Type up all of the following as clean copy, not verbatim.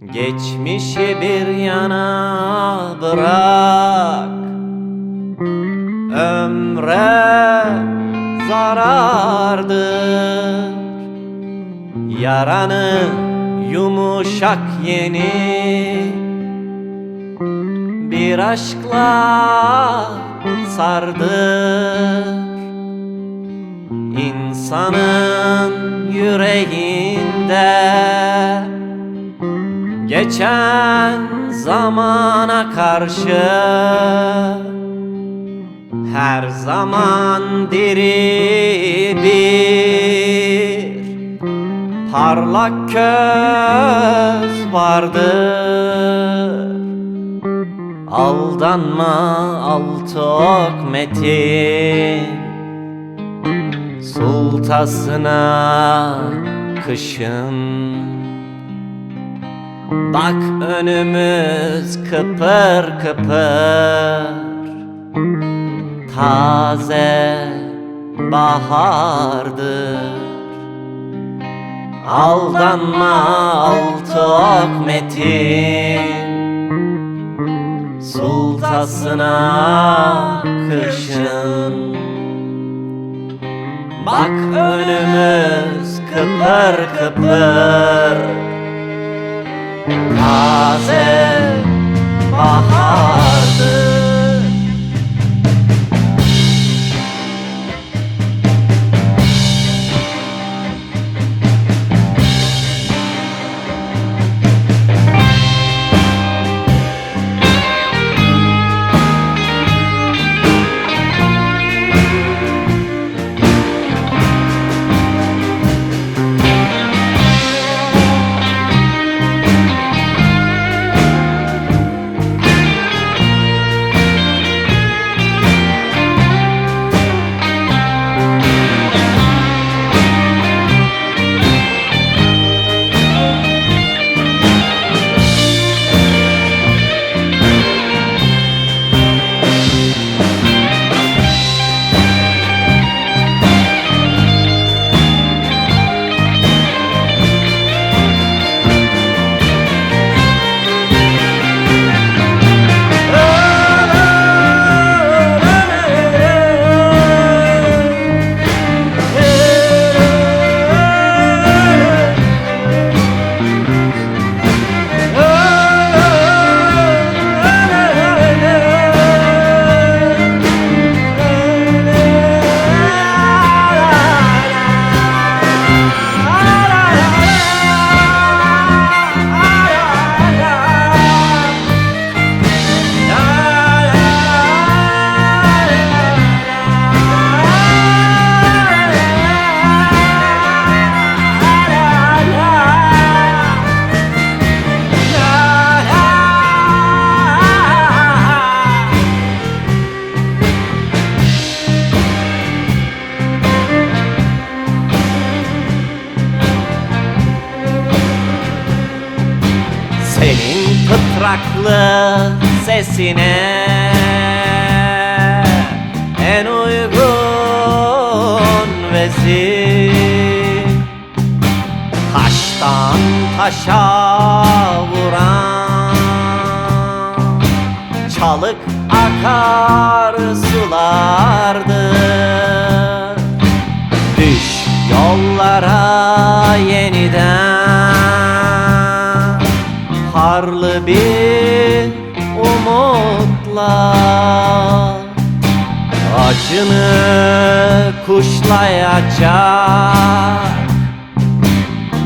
Geçmişi bir yana bırak, ömre zarardır. Yaranı yumuşak yeni bir aşkla sardır. İnsanın yüreğinde geçen zamana karşı her zaman diri bir parlak köz vardır. Aldanma Altıok Metin, sultasına kışın. Bak önümüz kıpır kıpır, taze bahardır. Aldanma Altıok Metin, sultasına kışın. Bak önümüz kıpır kıpır, taze bahardır. Senin pıtraklı sesine en uygun vezin, taştan taşa vuran çalık akar sulardır. Düş yollara yeniden, harlı bir umutla acını kuşlayacak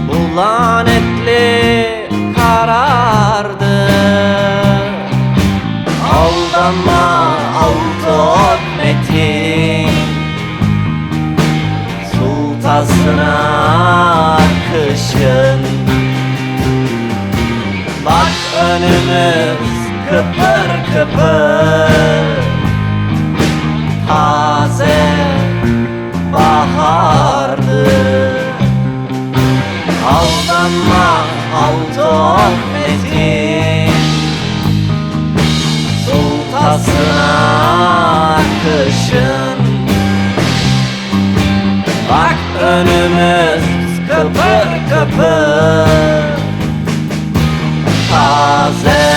bu lanetli karardır. Aldanma Altıok Metin, sultasına kışın. Bak önümüz kıpır kıpır, taze bahardır. Aldanma Altıok Metin, sultasına kışın. Bak önümüz kıpır kıpır, Gazel.